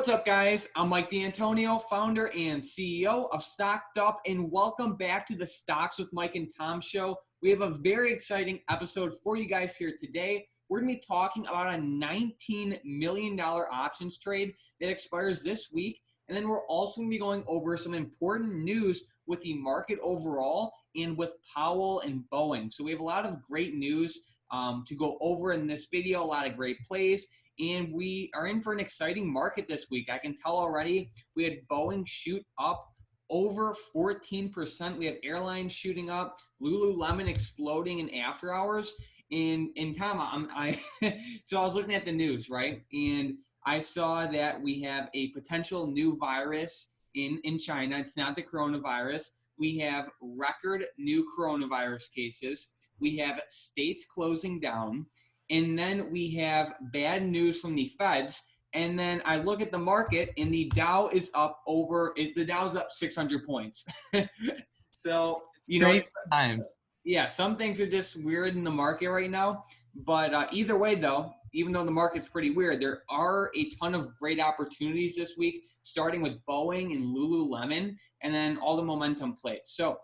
What's up, guys? I'm Mike D'Antonio, founder and CEO of StockedUp, and welcome back to the Stocks with Mike and Tom show. We have a very exciting episode for you guys here today. We're going to be talking about a $19 million options trade that expires this week, and then we're also going to be going over some important news with the market overall and with Powell and Boeing. So we have a lot of great news to go over in this video, a lot of great plays. And we are in for an exciting market this week. I can tell already we had Boeing shoot up over 14%. We have airlines shooting up, Lululemon exploding in after hours. And Tom, so I was looking at the news, right? And I saw that we have a potential new virus in China. It's not the coronavirus. We have record new coronavirus cases. We have states closing down. And then we have bad news from the Feds. And then I look at the market, and the Dow is up the Dow's up 600 points. So, yeah, some things are just weird in the market right now. But either way, though, even though the market's pretty weird, there are a ton of great opportunities this week, starting with Boeing and Lululemon, and then all the momentum plays. So,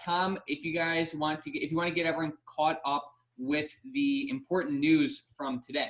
Tom, if you want to get everyone caught up with the important news from today.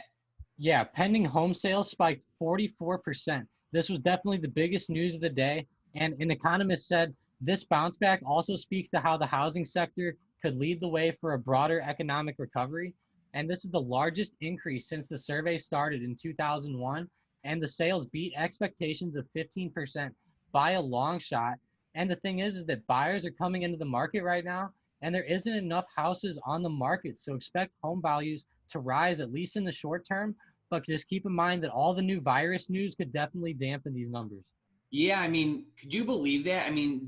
Yeah, pending home sales spiked 44%. This was definitely the biggest news of the day. And an economist said this bounce back also speaks to how the housing sector could lead the way for a broader economic recovery. And this is the largest increase since the survey started in 2001. And the sales beat expectations of 15% by a long shot. And the thing is that buyers are coming into the market right now, and there isn't enough houses on the market. So expect home values to rise, at least in the short term. But just keep in mind that all the new virus news could definitely dampen these numbers. Yeah, I mean, could you believe that? I mean,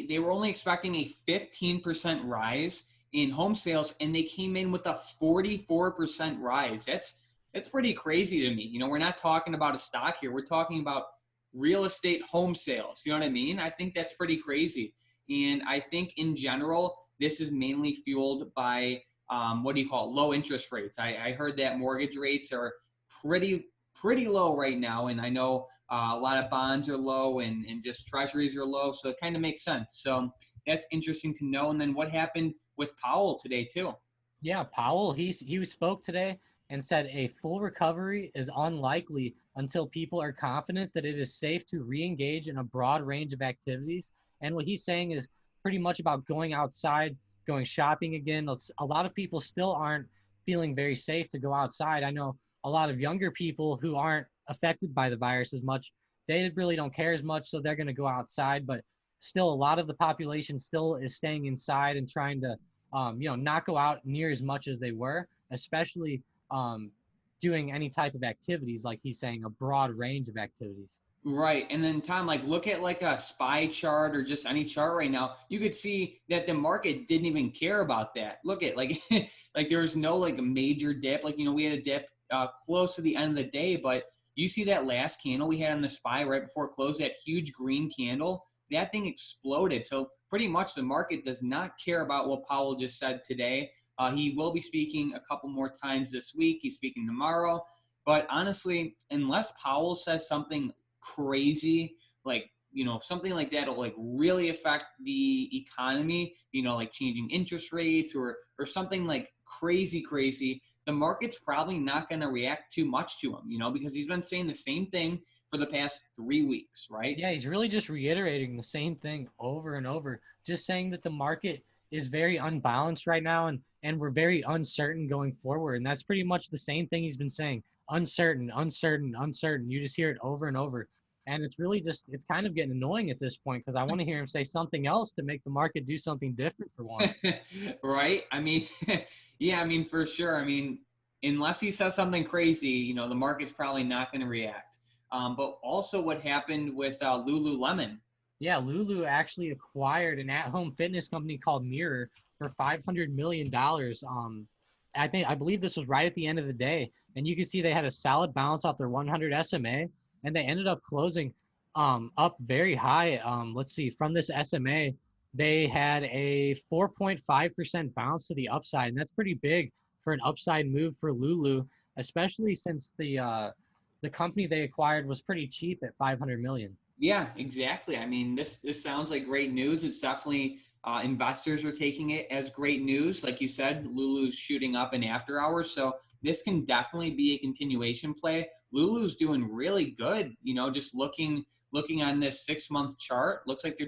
they were only expecting a 15% rise in home sales, and they came in with a 44% rise. That's pretty crazy to me. You know, we're not talking about a stock here. We're talking about real estate home sales. You know what I mean? I think that's pretty crazy. And I think in general, this is mainly fueled by low interest rates. I heard that mortgage rates are pretty low right now, and I know a lot of bonds are low and just treasuries are low, so it kind of makes sense. So that's interesting to know. And then what happened with Powell today too? Yeah, Powell, he spoke today and said a full recovery is unlikely until people are confident that it is safe to re-engage in a broad range of activities. And what he's saying is pretty much about going outside, going shopping again. A lot of people still aren't feeling very safe to go outside. I know a lot of younger people who aren't affected by the virus as much, they really don't care as much, so they're going to go outside. But still, a lot of the population still is staying inside and trying to, not go out near as much as they were, especially doing any type of activities, like he's saying, a broad range of activities. Right. And then Tom, look at a SPY chart or just any chart right now. You could see that the market didn't even care about that. Look at there was no a major dip. We had a dip close to the end of the day, but you see that last candle we had on the SPY right before it closed, that huge green candle, that thing exploded. So pretty much the market does not care about what Powell just said today. He will be speaking a couple more times this week. He's speaking tomorrow. But honestly, unless Powell says something crazy, something like that will really affect the economy, changing interest rates or something crazy, the market's probably not going to react too much to him, because he's been saying the same thing for the past 3 weeks, right? Yeah, he's really just reiterating the same thing over and over, just saying that the market is very unbalanced right now, and we're very uncertain going forward. And that's pretty much the same thing he's been saying. Uncertain. You just hear it over and over. And it's really it's kind of getting annoying at this point, because I want to hear him say something else to make the market do something different for once. Right? I mean, yeah, for sure. Unless he says something crazy, the market's probably not going to react. But also what happened with Lululemon. Yeah, Lulu actually acquired an at-home fitness company called Mirror for $500 million. I believe this was right at the end of the day, and you can see they had a solid bounce off their 100 SMA, and they ended up closing up very high. Let's see, from this SMA, they had a 4.5% bounce to the upside, and that's pretty big for an upside move for Lulu, especially since the the company they acquired was pretty cheap at 500 million. Yeah, exactly. I mean, this sounds like great news. It's definitely investors are taking it as great news. Like you said, Lulu's shooting up in after hours, so this can definitely be a continuation play. Lulu's doing really good. Just looking on this 6 month chart, looks like they're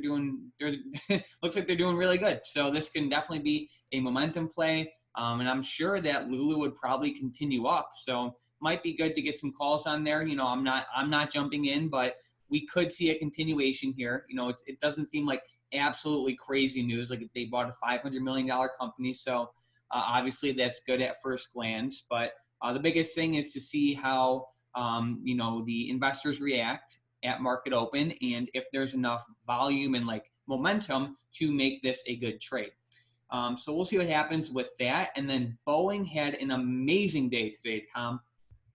looks like they're doing really good. So this can definitely be a momentum play, and I'm sure that Lulu would probably continue up. So might be good to get some calls on there. I'm not jumping in, but we could see a continuation here. It doesn't seem like absolutely crazy news. Like they bought a $500 million company. So obviously that's good at first glance. But the biggest thing is to see how, the investors react at market open and if there's enough volume and like momentum to make this a good trade. So we'll see what happens with that. And then Boeing had an amazing day today, Tom.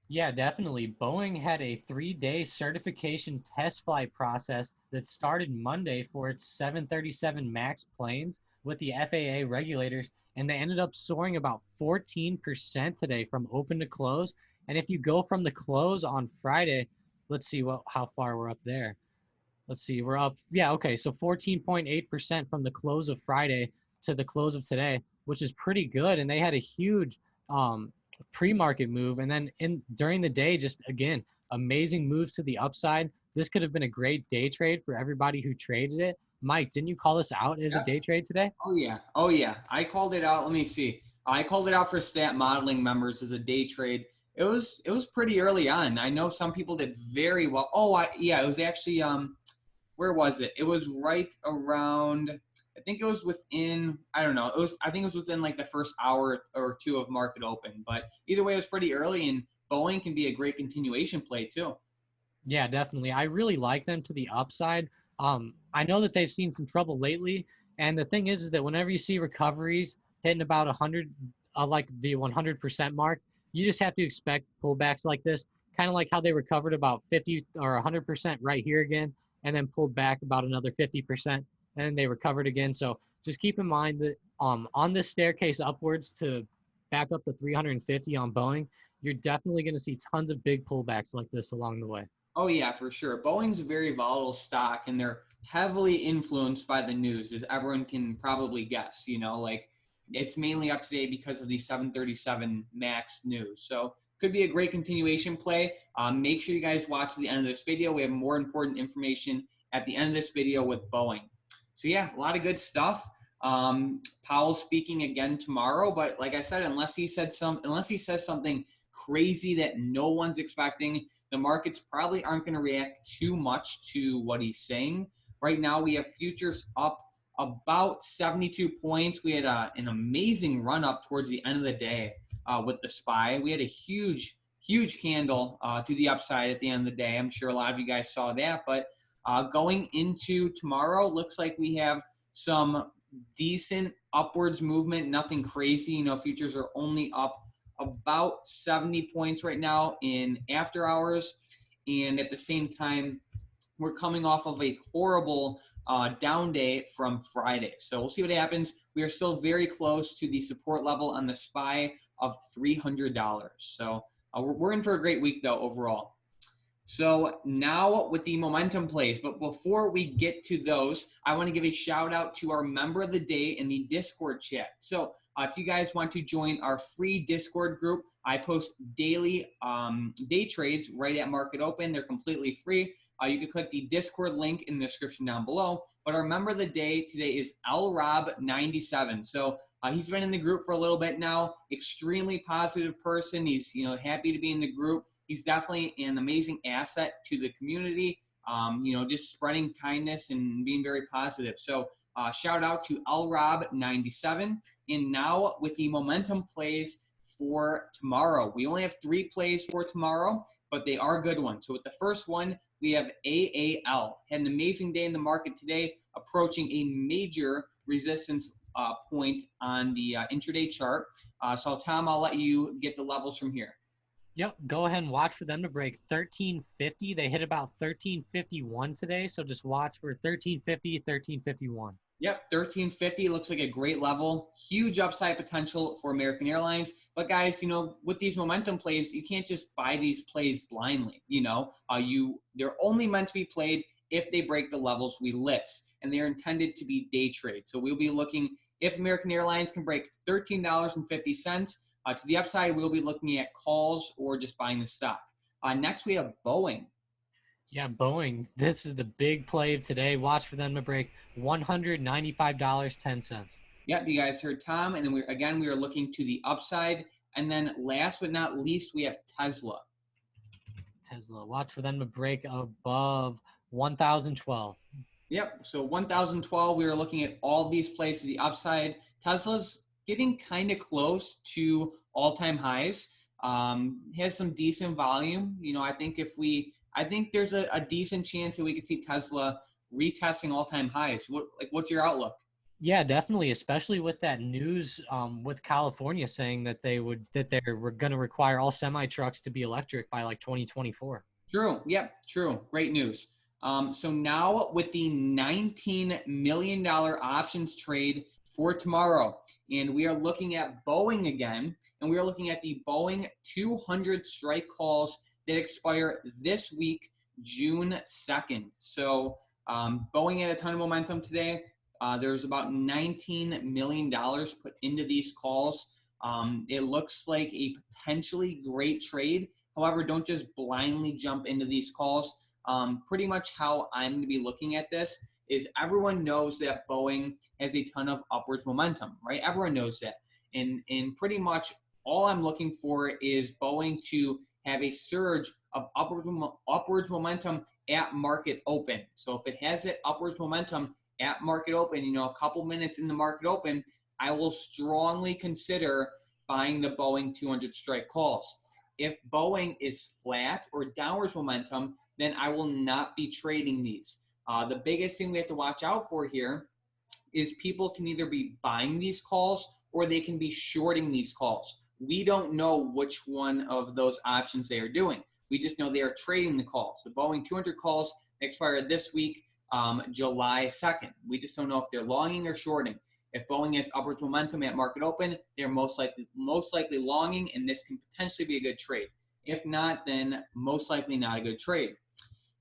Yeah, definitely. Boeing had a 3-day certification test flight process that started Monday for its 737 MAX planes with the FAA regulators, and they ended up soaring about 14% today from open to close. And if you go from the close on Friday, let's see how far we're up there. Let's see, we're up. Yeah, okay. So 14.8% from the close of Friday to the close of today, which is pretty good. And they had a huge um, pre-market move. And then during the day, just again, amazing moves to the upside. This could have been a great day trade for everybody who traded it. Mike, didn't you call this out as a day trade today? Oh yeah. Oh yeah. I called it out. Let me see. I called it out for stat modeling members as a day trade. It was pretty early on. I know some people did very well. Yeah, it was actually where was it? It was right around, I think it was within, I don't know. I think it was within like the first hour or two of market open. But either way, it was pretty early, and Boeing can be a great continuation play too. Yeah, definitely. I really like them to the upside. I know that they've seen some trouble lately, and the thing is that whenever you see recoveries hitting about 100, like the 100% mark, you just have to expect pullbacks like this, kind of like how they recovered about 50 or 100% right here again, and then pulled back about another 50%, and then they recovered again. So just keep in mind that on this staircase upwards to back up to 350 on Boeing, you're definitely going to see tons of big pullbacks like this along the way. Oh yeah, for sure. Boeing's a very volatile stock, and they're heavily influenced by the news, as everyone can probably guess. Like it's mainly up today because of the 737 Max news. So could be a great continuation play. Make sure you guys watch to the end of this video. We have more important information at the end of this video with Boeing. So yeah, a lot of good stuff. Powell speaking again tomorrow, but like I said, unless he says something crazy that no one's expecting, the markets probably aren't going to react too much to what he's saying. Right now, we have futures up about 72 points. We had an amazing run up towards the end of the day with the SPY. We had a huge, huge candle to the upside at the end of the day. I'm sure a lot of you guys saw that. But going into tomorrow, looks like we have some decent upwards movement, nothing crazy. Futures are only up about 70 points right now in after hours. And at the same time, we're coming off of a horrible down day from Friday. So we'll see what happens. We are still very close to the support level on the SPY of $300. So we're in for a great week, though, overall. So now with the momentum plays, but before we get to those, I want to give a shout out to our member of the day in the Discord chat. So if you guys want to join our free Discord group, I post daily day trades right at market open. They're completely free. You can click the Discord link in the description down below. But our member of the day today is LRob97. So he's been in the group for a little bit now. Extremely positive person. He's happy to be in the group. He's definitely an amazing asset to the community, just spreading kindness and being very positive. So shout out to LRob97. And now with the momentum plays for tomorrow. We only have 3 plays for tomorrow, but they are good ones. So with the first one, we have AAL. Had an amazing day in the market today, approaching a major resistance point on the intraday chart. So Tom, I'll let you get the levels from here. Yep, go ahead and watch for them to break 1350. They hit about 1351 today, so just watch for 1350, 1351. Yep, 1350 looks like a great level. Huge upside potential for American Airlines. But guys, with these momentum plays, you can't just buy these plays blindly. They're only meant to be played if they break the levels we list, and they're intended to be day trade. So we'll be looking if American Airlines can break $13.50 to the upside. We'll be looking at calls or just buying the stock. Next, we have Boeing. Yeah, Boeing. This is the big play of today. Watch for them to break $195.10. Yep, you guys heard Tom. And then we are looking to the upside. And then last but not least, we have Tesla. Tesla. Watch for them to break above 1,012. Yep. So 1,012, we are looking at all these plays to the upside. Tesla's getting kind of close to all-time highs. Has some decent volume. I think there's a decent chance that we could see Tesla retesting all-time highs. What's your outlook? Yeah, definitely, especially with that news with California saying that they were going to require all semi trucks to be electric by like 2024. True. Yep. True. Great news. So now with the $19 million options trade for tomorrow, and we are looking at Boeing again, and we are looking at the Boeing 200 strike calls that expire this week, June 2nd. So Boeing had a ton of momentum today. There's about $19 million put into these calls. It looks like a potentially great trade. However, don't just blindly jump into these calls. Pretty much how I'm going to be looking at this is everyone knows that Boeing has a ton of upwards momentum, right? Everyone knows that. And pretty much all I'm looking for is Boeing to have a surge of upwards momentum at market open. So if it has that upwards momentum at market open, a couple minutes in the market open, I will strongly consider buying the Boeing 200 strike calls. If Boeing is flat or downwards momentum, then I will not be trading these. The biggest thing we have to watch out for here is people can either be buying these calls or they can be shorting these calls. We don't know which one of those options they are doing. We just know they are trading the calls. The Boeing 200 calls expire this week, July 2nd. We just don't know if they're longing or shorting. If Boeing has upwards momentum at market open, they're most likely longing, and this can potentially be a good trade. If not, then most likely not a good trade.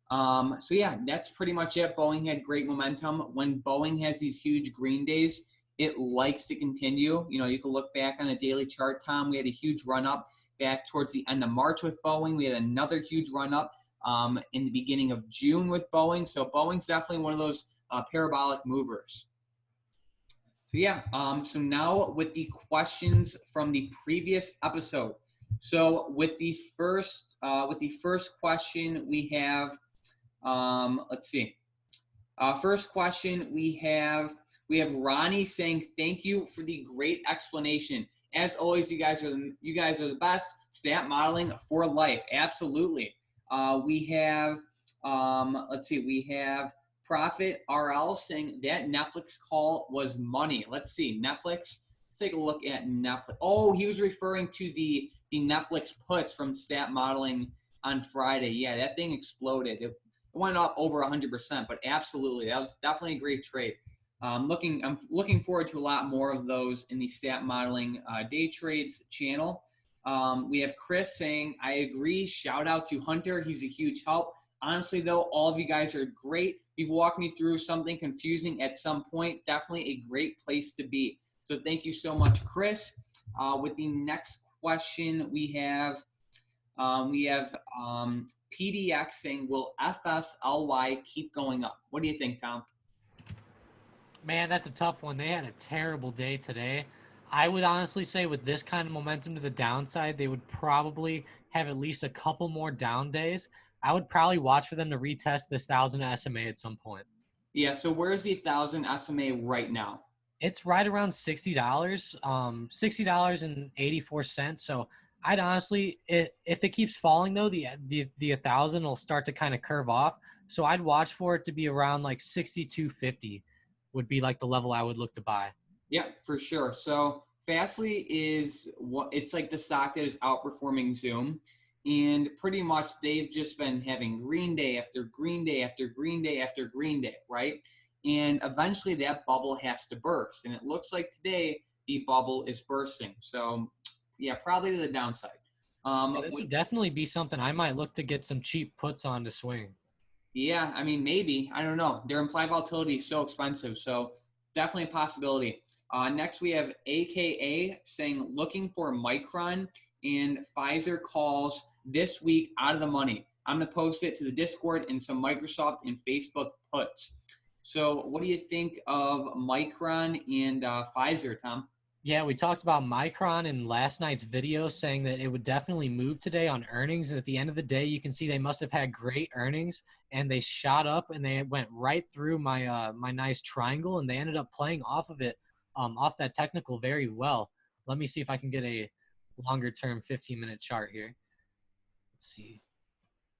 So yeah, that's pretty much it. Boeing had great momentum. When Boeing has these huge green days, it likes to continue. You can look back on a daily chart, Tom. We had a huge run up back towards the end of March with Boeing. We had another huge run up in the beginning of June with Boeing. So Boeing's definitely one of those parabolic movers. So yeah, so now with the questions from the previous episode. So with the first question we have, let's see. First question we have Ronnie saying, "Thank you for the great explanation. As always, you guys are the best. Stat modeling for life." Absolutely. We have we have Profit RL saying that Netflix call was money. Let's see. Netflix. Let's take a look at Netflix. Oh, he was referring to the Netflix puts from stat modeling on Friday. Yeah, that thing exploded. It went up over 100%, but absolutely, that was definitely a great trade. I'm looking forward to a lot more of those in the stat modeling day trades channel. We have Chris saying, "I agree. Shout out to Hunter. He's a huge help." Honestly, though, all of you guys are great. You've walked me through something confusing at some point. Definitely a great place to be. So thank you so much, Chris. With the next question, we have PDX saying, "Will FSLY keep going up?" What do you think, Tom? Man, that's a tough one. They had a terrible day today. I would honestly say with this kind of momentum to the downside, they would probably have at least a couple more down days. I would probably watch for them to retest this 1,000 SMA at some point. Yeah, so where's the 1,000 SMA right now? It's right around $60, $60.84. So I'd honestly, if it keeps falling though, the 1,000 will start to kind of curve off. So I'd watch for it to be around like 62.50 would be like the level I would look to buy. Yeah, for sure. So Fastly is it's like the stock that is outperforming Zoom. And pretty much they've just been having green day after green day after green day after green day, right? and eventually that bubble has to burst. And it looks like today the bubble is bursting. So, yeah, probably to the downside. Yeah, this would definitely be something I might look to get some cheap puts on to swing. Yeah, I mean, maybe. I don't know. Their implied volatility is so expensive, so definitely a possibility. Next, we have AKA saying looking for Micron, and Pfizer calls this week out of the money. I'm going to post it to the Discord and some Microsoft and Facebook puts. So, what do you think of Micron and Pfizer, Tom? Yeah, we talked about Micron in last night's video, saying that it would definitely move today on earnings. And at the end of the day, you can see they must have had great earnings, and they shot up and they went right through my my nice triangle, and they ended up playing off of it, off that technical very well. Let me see if I can get a longer term 15-minute chart here. Let's see.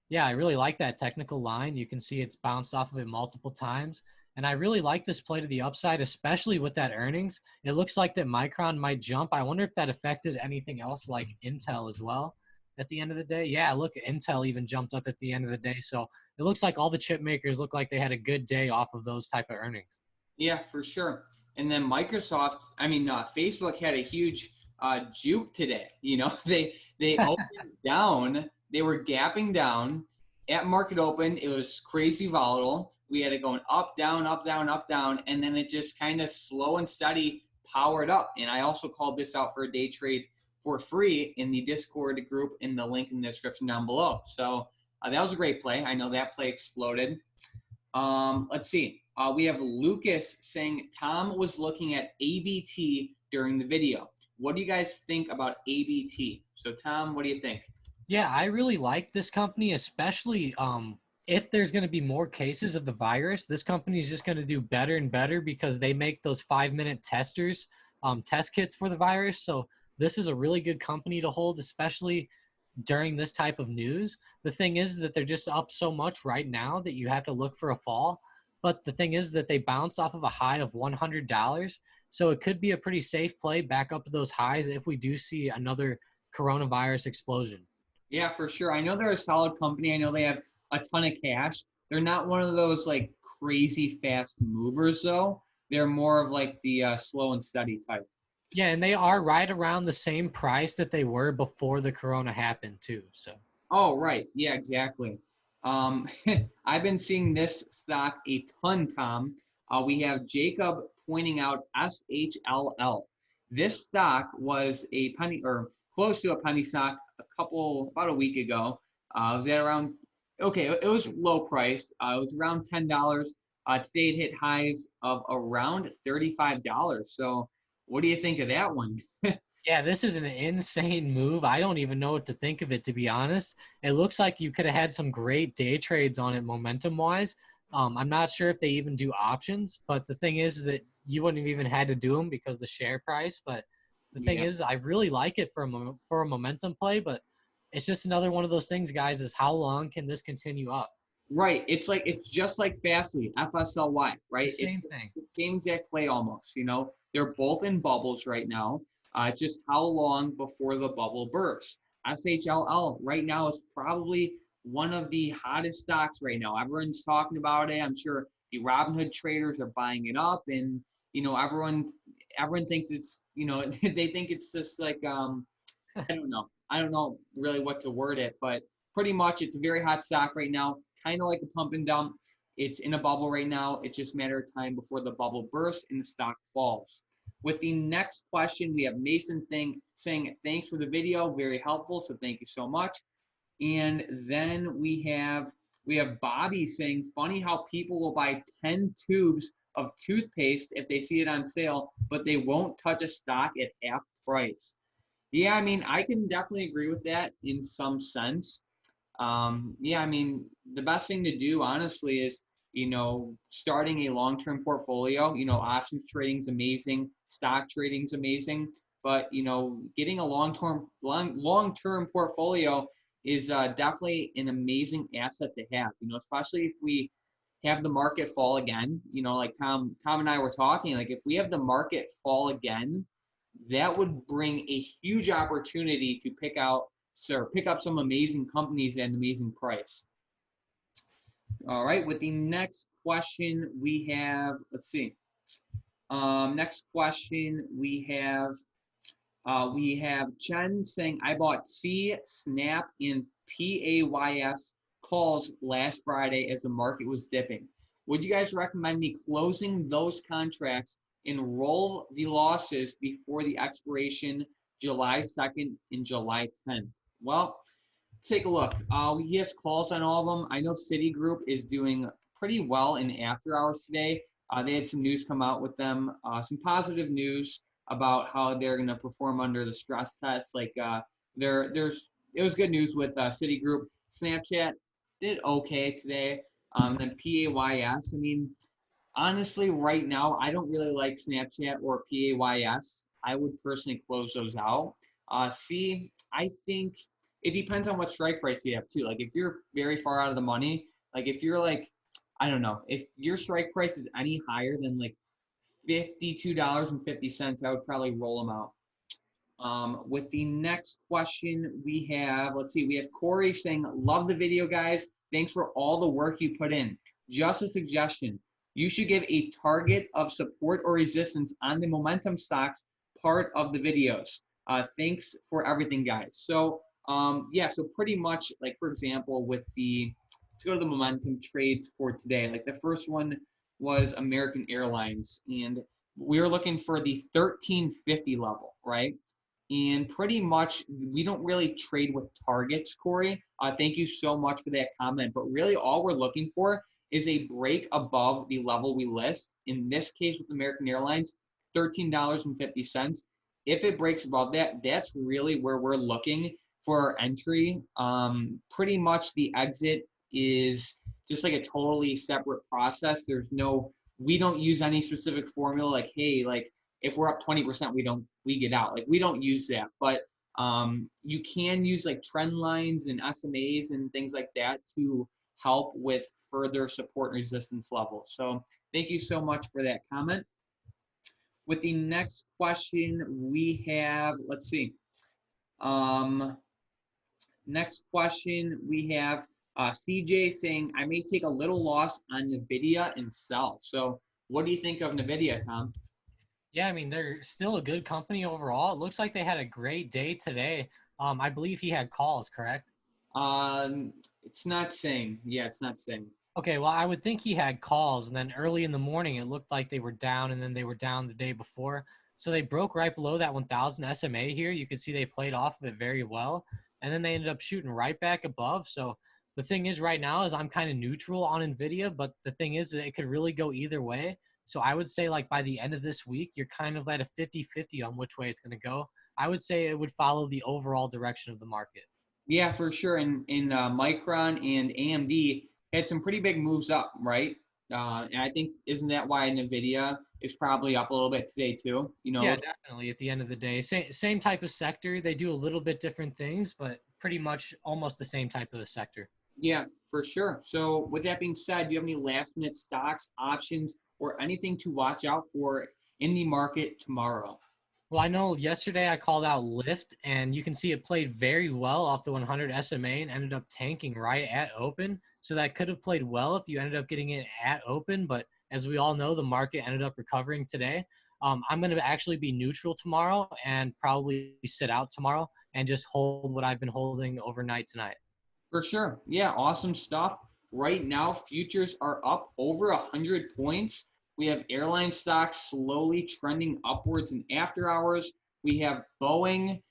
Yeah, I really like that technical line. You can see it's bounced off of it multiple times. And I really like this play to the upside, especially with that earnings. It looks like that Micron might jump. I wonder if that affected anything else like Intel as well at the end of the day. Yeah, look, Intel even jumped up at the end of the day. So it looks like all the chip makers look like they had a good day off of those type of earnings. Yeah, for sure. And then Facebook had a huge juke today. They opened down. They were gapping down at market open. It was crazy volatile. We had it going up, down, up, down, up, down, and then it just kind of slow and steady powered up. And I also called this out for a day trade for free in the Discord group in the link in the description down below. So that was a great play. I know that play exploded. Let's see. We have Lucas saying Tom was looking at ABT during the video. What do you guys think about ABT? So, Tom, what do you think? Yeah, I really like this company, especially if there's going to be more cases of the virus. This company is just going to do better and better because they make those 5-minute testers, test kits for the virus. So this is a really good company to hold, especially during this type of news. The thing is that they're just up so much right now that you have to look for a fall. But the thing is that they bounced off of a high of $100. So it could be a pretty safe play back up to those highs if we do see another coronavirus explosion. Yeah, for sure. I know they're a solid company. I know they have a ton of cash. They're not one of those like crazy fast movers, though. They're more of like the slow and steady type. Yeah, and they are right around the same price that they were before the corona happened too. So Oh, right. Yeah, exactly. Um, I've been seeing this stock a ton, Tom. We have Jacob pointing out SHLL. This stock was a penny or close to a penny stock about a week ago. It was at around, okay, it was low price. It was around $10. Today it hit highs of around $35. So what do you think of that one? yeah, this is an insane move. I don't even know what to think of it, to be honest. It looks like you could have had some great day trades on it momentum wise. I'm not sure if they even do options, but the thing is that you wouldn't have even had to do them because the share price. But the thing Yeah. is, I really like it for a momentum play, but it's just another one of those things, guys, is how long can this continue up? Right. It's just like Fastly, FSLY, The right? It's same thing. the same exact play almost. They're both in bubbles right now. Just how long before the bubble bursts? SHLL right now is probably one of the hottest stocks right now. Everyone's talking about it. I'm sure the Robinhood traders are buying it up, and everyone thinks it's they think it's just like I don't know. I don't know really what to word it, but pretty much it's a very hot stock right now, kind of like a pump and dump. It's in a bubble right now. It's just a matter of time before the bubble bursts and the stock falls. With the next question, we have Mason saying, thanks for the video, very helpful, so thank you so much. And then we have Bobby saying, funny how people will buy 10 tubes of toothpaste if they see it on sale, but they won't touch a stock at half price. Yeah, I mean, I can definitely agree with that in some sense. Yeah, I mean, the best thing to do, honestly, is, starting a long-term portfolio. Options trading is amazing, stock trading is amazing, but, getting a long-term portfolio is definitely an amazing asset to have, especially if we have the market fall again, like Tom and I were talking, like if we have the market fall again, that would bring a huge opportunity to pick up some amazing companies at an amazing price. All right, with the next question we have, let's see. Next question we have Chen saying, I bought C, Snap, and PAYS calls last Friday as the market was dipping. Would you guys recommend me closing those contracts and roll the losses before the expiration July 2nd and July 10th? Well, take a look. He has calls on all of them. I know Citigroup is doing pretty well in after hours today. They had some news come out with them, some positive news about how they're going to perform under the stress test. Like it was good news with Citigroup. Snapchat did okay today. Then PAYS. I mean, honestly, right now, I don't really like Snapchat or PAYS. I would personally close those out. C, I think it depends on what strike price you have too. Like if you're very far out of the money, like if you're like, I don't know, if your strike price is any higher than like $52.50, I would probably roll them out. With the next question we have, let's see, we have Corey saying, love the video, guys. Thanks for all the work you put in. Just a suggestion. You should give a target of support or resistance on the momentum stocks part of the videos. Thanks for everything, guys. So, yeah, so pretty much, like, for example, with let's go to the momentum trades for today. Like, the first one was American Airlines, and we were looking for the 1350 level, right? And pretty much we don't really trade with targets, Corey. Thank you so much for that comment. But really all we're looking for is a break above the level we list. In this case with American Airlines, $13.50. If it breaks above that, that's really where we're looking for our entry. Pretty much the exit is just like a totally separate process. We don't use any specific formula like, hey, like if we're up 20%, we get out. Like we don't use that, but you can use like trend lines and SMAs and things like that to help with further support and resistance levels. So thank you so much for that comment. With the next question we have, let's see. Next question we have CJ saying, I may take a little loss on NVIDIA and sell. So what do you think of NVIDIA, Tom? Yeah, I mean, they're still a good company overall. It looks like they had a great day today. I believe he had calls, correct? It's not saying. Yeah, it's not saying. Okay, well, I would think he had calls, and then early in the morning, it looked like they were down, and then they were down the day before. So they broke right below that 1,000 SMA here. You can see they played off of it very well, and then they ended up shooting right back above. So the thing is right now is I'm kind of neutral on NVIDIA, but the thing is that it could really go either way. So I would say like by the end of this week, you're kind of at a 50-50 on which way it's going to go. I would say it would follow the overall direction of the market. Yeah, for sure. In Micron and AMD had some pretty big moves up, right? And I think isn't that why Nvidia is probably up a little bit today too? You Yeah, know. definitely. At the end of the day, same type of sector. They do a little bit different things, but pretty much almost the same type of a sector. Yeah, for sure. So with that being said, do you have any last minute stocks, options, or anything to watch out for in the market tomorrow? Well, I know yesterday I called out Lyft, and you can see it played very well off the 100 SMA and ended up tanking right at open. So that could have played well if you ended up getting it at open. But as we all know, the market ended up recovering today. I'm going to actually be neutral tomorrow and probably sit out tomorrow and just hold what I've been holding overnight tonight. For sure. Yeah, awesome stuff. Right now, futures are up over 100 points. We have airline stocks slowly trending upwards in after hours. We have Boeing.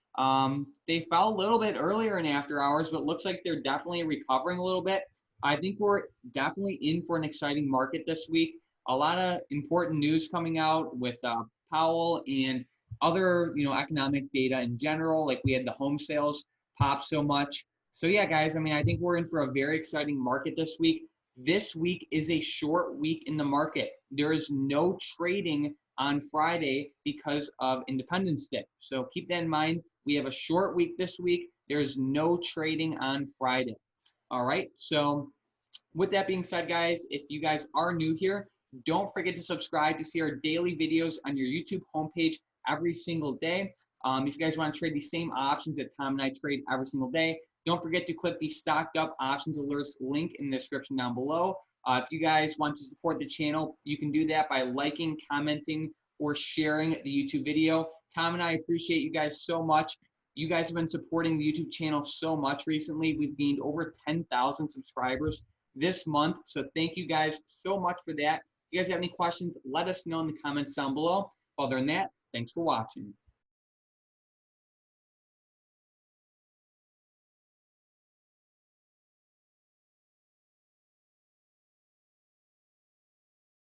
They fell a little bit earlier in after hours, but it looks like they're definitely recovering a little bit. I think we're definitely in for an exciting market this week. A lot of important news coming out with Powell and other, economic data in general. Like we had the home sales pop so much. So yeah, guys, I mean, I think we're in for a very exciting market this week. This week is a short week in the market. There is no trading on Friday because of Independence Day. So keep that in mind. We have a short week this week. There's no trading on Friday. All right. So with that being said, guys, if you guys are new here, don't forget to subscribe to see our daily videos on your YouTube homepage every single day. If you guys want to trade the same options that Tom and I trade every single day, don't forget to click the Stocked Up Options Alerts link in the description down below. If you guys want to support the channel, you can do that by liking, commenting, or sharing the YouTube video. Tom and I appreciate you guys so much. You guys have been supporting the YouTube channel so much recently. We've gained over 10,000 subscribers this month. So thank you guys so much for that. If you guys have any questions, let us know in the comments down below. Other than that, thanks for watching.